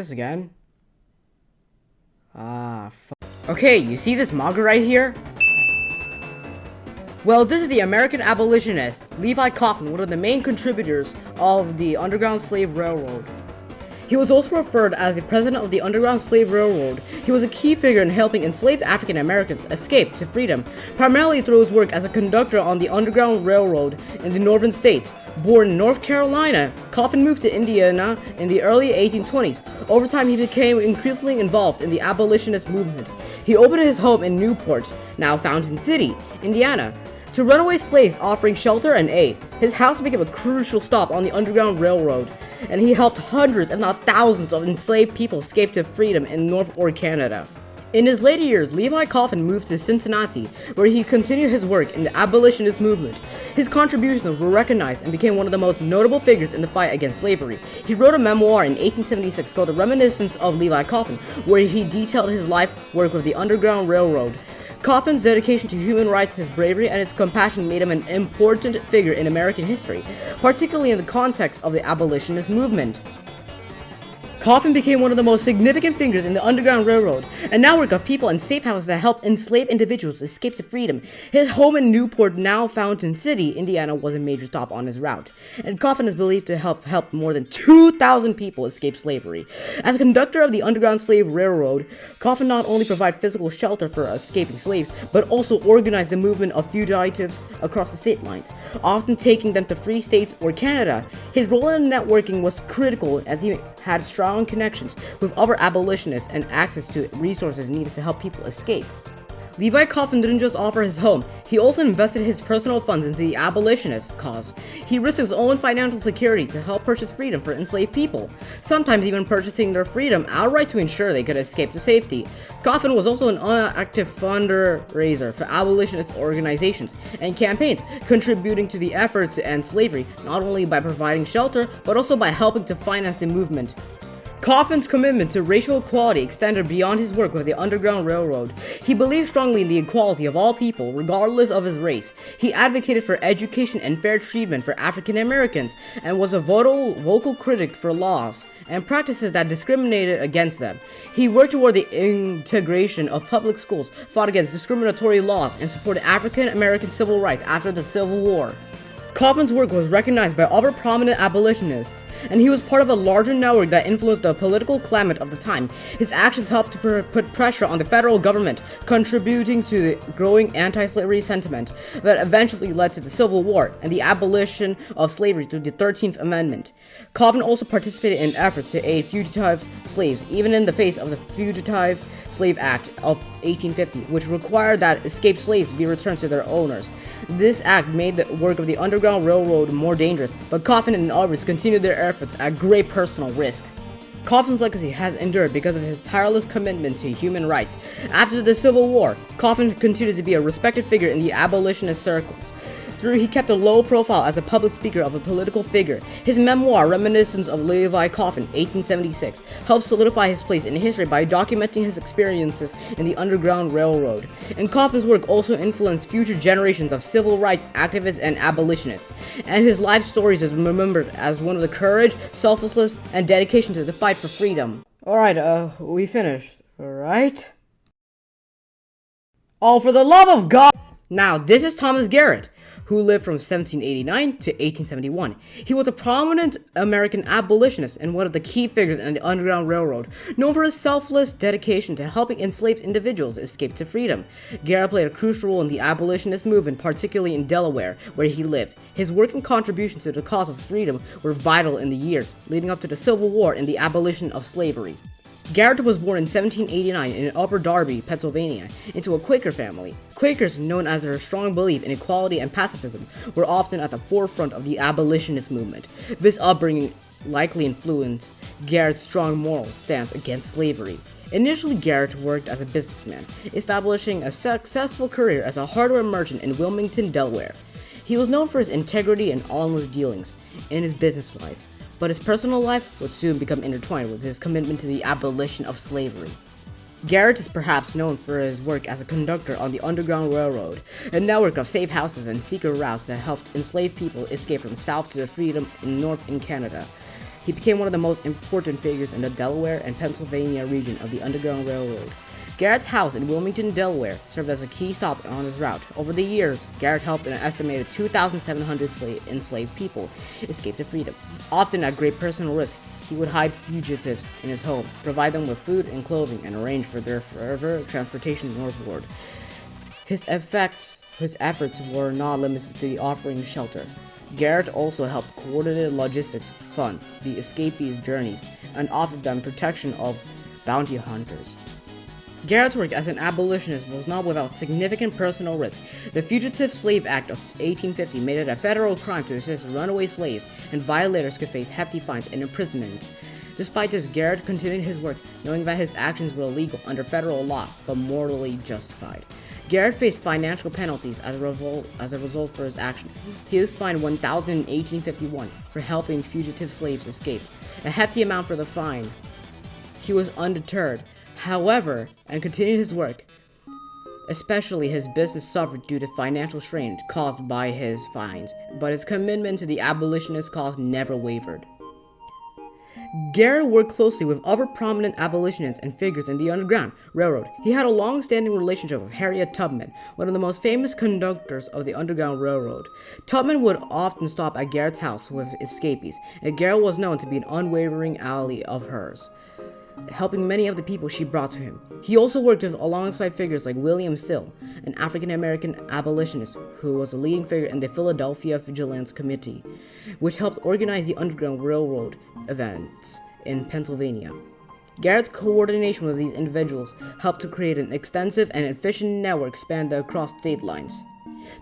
this again? Okay, you see this manga right here? Well, this is the American abolitionist, Levi Coffin, one of the main contributors of the Underground Slave Railroad. He was also referred as the president of the Underground Slave Railroad. He was a key figure in helping enslaved African Americans escape to freedom, primarily through his work as a conductor on the Underground Railroad in the northern states. Born in North Carolina, Coffin moved to Indiana in the early 1820s. Over time, he became increasingly involved in the abolitionist movement. He opened his home in Newport, now Fountain City, Indiana, to runaway slaves, offering shelter and aid. His house became a crucial stop on the Underground Railroad, and he helped hundreds, if not thousands, of enslaved people escape to freedom in North or Canada. In his later years, Levi Coffin moved to Cincinnati, where he continued his work in the abolitionist movement. His contributions were recognized and became one of the most notable figures in the fight against slavery. He wrote a memoir in 1876 called The Reminiscence of Levi Coffin, where he detailed his life work with the Underground Railroad. Coffin's dedication to human rights, his bravery, and his compassion made him an important figure in American history, particularly in the context of the abolitionist movement. Coffin became one of the most significant figures in the Underground Railroad, a network of people and safe houses that helped enslaved individuals escape to freedom. His home in Newport, now Fountain City, Indiana, was a major stop on his route, and Coffin is believed to have helped more than 2,000 people escape slavery. As a conductor of the Underground Slave Railroad, Coffin not only provided physical shelter for escaping slaves, but also organized the movement of fugitives across the state lines, often taking them to free states or Canada. His role in networking was critical, as he had strong connections with other abolitionists and access to resources needed to help people escape. Levi Coffin didn't just offer his home, he also invested his personal funds into the abolitionist cause. He risked his own financial security to help purchase freedom for enslaved people, sometimes even purchasing their freedom outright to ensure they could escape to safety. Coffin was also an active fundraiser for abolitionist organizations and campaigns, contributing to the effort to end slavery, not only by providing shelter, but also by helping to finance the movement. Coffin's commitment to racial equality extended beyond his work with the Underground Railroad. He believed strongly in the equality of all people, regardless of his race. He advocated for education and fair treatment for African Americans, and was a vocal critic for laws and practices that discriminated against them. He worked toward the integration of public schools, fought against discriminatory laws, and supported African American civil rights after the Civil War. Coffin's work was recognized by other prominent abolitionists, and he was part of a larger network that influenced the political climate of the time. His actions helped to put pressure on the federal government, contributing to the growing anti-slavery sentiment that eventually led to the Civil War and the abolition of slavery through the 13th Amendment. Coffin also participated in efforts to aid fugitive slaves, even in the face of the Fugitive Slave Act of 1850, which required that escaped slaves be returned to their owners. This act made the work of the Underground Railroad more dangerous, but Coffin and others continued their efforts at great personal risk. Coffin's legacy has endured because of his tireless commitment to human rights. After the Civil War, Coffin continued to be a respected figure in the abolitionist circles. He kept a low profile as a public speaker of a political figure. His memoir, Reminiscence of Levi Coffin, 1876, helped solidify his place in history by documenting his experiences in the Underground Railroad. And Coffin's work also influenced future generations of civil rights activists and abolitionists. And his life stories is remembered as one of the courage, selflessness, and dedication to the fight for freedom. Alright, we finished. Alright? Oh, for the love of God! Now, this is Thomas Garrett, who lived from 1789 to 1871. He was a prominent American abolitionist and one of the key figures in the Underground Railroad, known for his selfless dedication to helping enslaved individuals escape to freedom. Garrett played a crucial role in the abolitionist movement, particularly in Delaware, where he lived. His work and contributions to the cause of freedom were vital in the years leading up to the Civil War and the abolition of slavery. Garrett was born in 1789 in Upper Darby, Pennsylvania, into a Quaker family. Quakers, known as their strong belief in equality and pacifism, were often at the forefront of the abolitionist movement. This upbringing likely influenced Garrett's strong moral stance against slavery. Initially, Garrett worked as a businessman, establishing a successful career as a hardware merchant in Wilmington, Delaware. He was known for his integrity and honest dealings in his business life, but his personal life would soon become intertwined with his commitment to the abolition of slavery. Garrett is perhaps known for his work as a conductor on the Underground Railroad, a network of safe houses and secret routes that helped enslaved people escape from south to freedom in North and Canada. He became one of the most important figures in the Delaware and Pennsylvania region of the Underground Railroad. Garrett's house in Wilmington, Delaware, served as a key stop on his route. Over the years, Garrett helped an estimated 2,700 enslaved people escape to freedom. Often at great personal risk, he would hide fugitives in his home, provide them with food and clothing, and arrange for their further transportation northward. His efforts were not limited to the offering shelter. Garrett also helped coordinate logistics, fund the escapees' journeys, and offered them protection of bounty hunters. Garrett's work as an abolitionist was not without significant personal risk. The Fugitive Slave Act of 1850 made it a federal crime to assist runaway slaves, and violators could face hefty fines and imprisonment. Despite this, Garrett continued his work, knowing that his actions were illegal under federal law, but morally justified. Garrett faced financial penalties as a result for his actions. He was fined $1,000 in 1851 for helping fugitive slaves escape, a hefty amount for the fine. He was undeterred, however, and continued his work. Especially his business suffered due to financial strain caused by his fines, but his commitment to the abolitionist cause never wavered. Garrett worked closely with other prominent abolitionists and figures in the Underground Railroad. He had a long-standing relationship with Harriet Tubman, one of the most famous conductors of the Underground Railroad. Tubman would often stop at Garrett's house with escapees, and Garrett was known to be an unwavering ally of hers, helping many of the people she brought to him. He also worked alongside figures like William Still, an African-American abolitionist who was a leading figure in the Philadelphia Vigilance Committee, which helped organize the Underground Railroad events in Pennsylvania. Garrett's coordination with these individuals helped to create an extensive and efficient network spanned across state lines.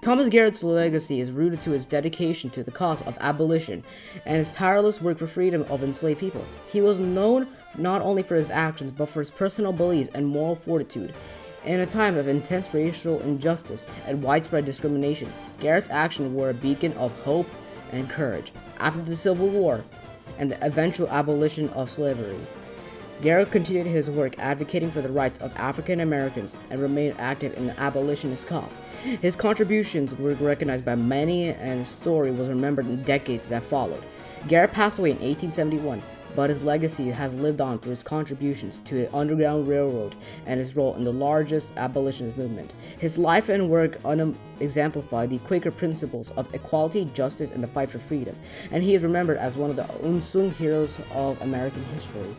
Thomas Garrett's legacy is rooted to his dedication to the cause of abolition and his tireless work for freedom of enslaved people. He was known not only for his actions, but for his personal beliefs and moral fortitude. In a time of intense racial injustice and widespread discrimination, Garrett's actions were a beacon of hope and courage. After the Civil War and the eventual abolition of slavery, Garrett continued his work advocating for the rights of African Americans and remained active in the abolitionist cause. His contributions were recognized by many, and his story was remembered in decades that followed. Garrett passed away in 1871, but his legacy has lived on through his contributions to the Underground Railroad and his role in the largest abolitionist movement. His life and work exemplify the Quaker principles of equality, justice, and the fight for freedom, and he is remembered as one of the unsung heroes of American history.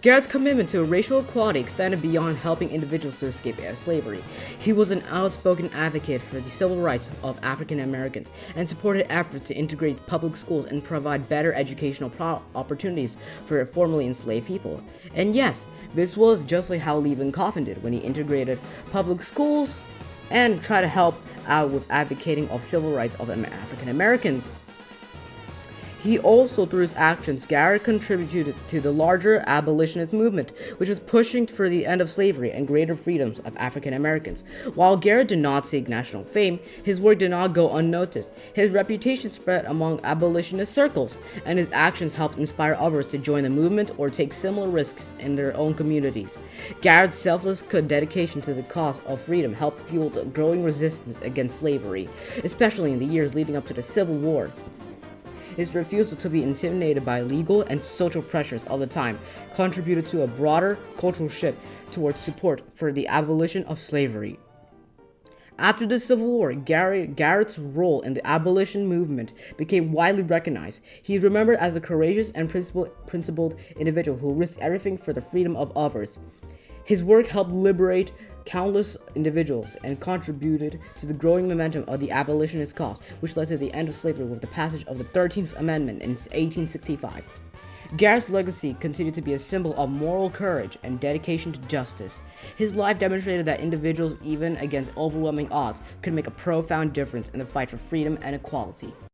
Garrett's commitment to racial equality extended beyond helping individuals to escape slavery. He was an outspoken advocate for the civil rights of African Americans and supported efforts to integrate public schools and provide better educational opportunities for formerly enslaved people. And yes, this was just like how Levi Coffin did when he integrated public schools and tried to help out with advocating of civil rights of African Americans. He also, through his actions, Garrett contributed to the larger abolitionist movement, which was pushing for the end of slavery and greater freedoms of African Americans. While Garrett did not seek national fame, his work did not go unnoticed. His reputation spread among abolitionist circles, and his actions helped inspire others to join the movement or take similar risks in their own communities. Garrett's selfless dedication to the cause of freedom helped fuel the growing resistance against slavery, especially in the years leading up to the Civil War. His refusal to be intimidated by legal and social pressures of the time contributed to a broader cultural shift towards support for the abolition of slavery. After the Civil War, Garrett's role in the abolition movement became widely recognized. He is remembered as a courageous and principled individual who risked everything for the freedom of others. His work helped liberate countless individuals and contributed to the growing momentum of the abolitionist cause, which led to the end of slavery with the passage of the 13th Amendment in 1865. Garrett's legacy continued to be a symbol of moral courage and dedication to justice. His life demonstrated that individuals, even against overwhelming odds, could make a profound difference in the fight for freedom and equality.